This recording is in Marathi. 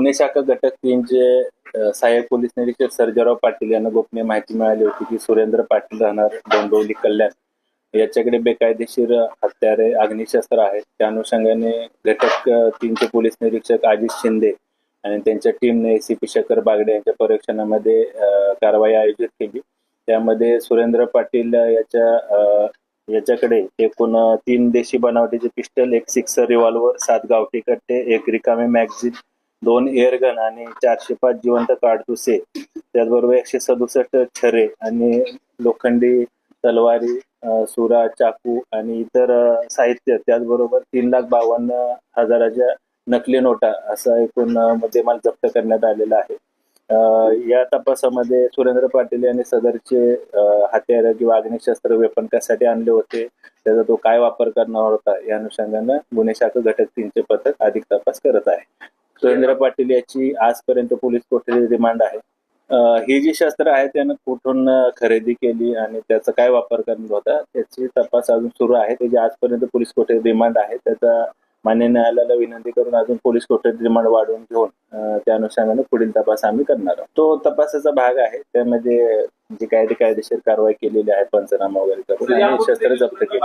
गुन्हे शाखा घटक 3चे सहाय्यक पोलीस निरीक्षक सर्जेराव पाटील यांना गोपनीय माहिती मिळाली होती की सुरेंद्र पाटील राहणार डोंबिवली कल्याण याच्याकडे बेकायदेशीर हत्यारे अग्निशस्त्र आहेत. त्या अनुषंगाने घटक 3चे पोलीस निरीक्षक आजिज शिंदे आणि त्यांच्या टीमने एसीपी शेखर बागडे यांच्या पर्यवेक्षणामध्ये कारवाई आयोजित केली. त्यामध्ये सुरेंद्र पाटील याच्याकडे एकूण 3 देशी बनावटीचे पिस्टल, 1 सिक्सर रिव्हॉल्वर, 7 गावठी कट्टे, 1 रिकामी मॅगझीन, 2 एअरगन आणि 405 जिवंत काडतुसे, त्याचबरोबर 167 छरे आणि लोखंडी तलवारी, सुरा, चाकू आणि इतर साहित्य, त्याचबरोबर 3,52,000च्या नकली नोटा असा एकूण मुद्देमाल जप्त करण्यात आलेला आहे. या तपासामध्ये सुरेंद्र पाटील यांनी सदरचे हत्यार किंवा अग्निशस्त्र वेपन कशासाठी आणले होते, त्याचा तो काय वापर करणार होता, या अनुषंगाने गुन्हे शाखा घटक 3चे पथक अधिक तपास करत आहे. सुरेंद्र पाटील याची आजपर्यंत पोलीस कोठडी रिमांड आहे. ही जी शस्त्र आहे त्यानं कुठून खरेदी केली आणि त्याचा काय वापर करणार होता त्याची तपास अजून सुरू आहे. त्याची आजपर्यंत पोलीस कोठडी रिमांड आहे. त्याचा मान्य न्यायालयाला विनंती करून अजून पोलीस कोठडी रिमांड वाढवून घेऊन त्या अनुषंगाने पुढील तपास आम्ही करणार आहोत. तो तपासाचा भाग आहे. त्यामध्ये जी कायदेशीर कारवाई केलेली आहे, पंचनामा वगैरे करून आणि शस्त्र जप्त केली.